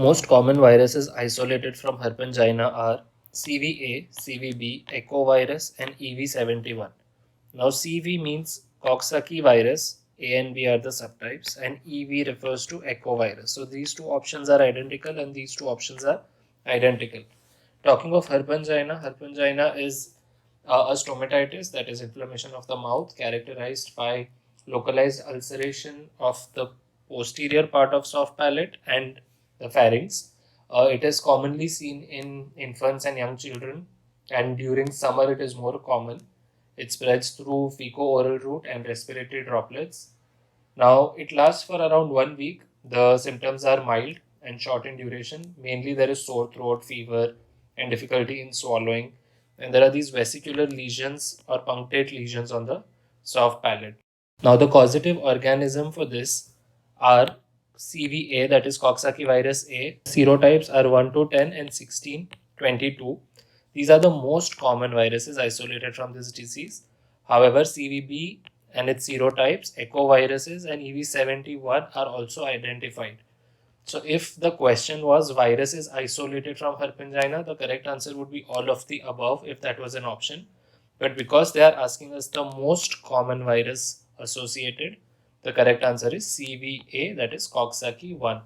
Most common viruses isolated from herpangina are CVA, CVB, echovirus, and EV71. Now, CV means Coxsackie virus, A and B are the subtypes, and EV refers to echovirus. So, these two options are identical, and these two options are identical. Talking of herpangina is a stomatitis, that is inflammation of the mouth characterized by localized ulceration of the posterior part of soft palate and the pharynx. It is commonly seen in infants and young children, and during summer it is more common. It spreads through fecal-oral route and respiratory droplets. Now, it lasts for around 1 week. The symptoms are mild and short in duration. Mainly, there is sore throat, fever, and difficulty in swallowing. And there are these vesicular lesions or punctate lesions on the soft palate. Now, the causative organism for this are CVA, that is Coxsackie virus A. Serotypes are 1 to 10 and 16, 22. These are the most common viruses isolated from this disease. However, CVB and its serotypes, echoviruses, and EV71 are also identified. So, if the question was virus is isolated from herpangina, the correct answer would be all of the above if that was an option. But because they are asking us the most common virus associated, the correct answer is CVA, that is Coxsackie 1.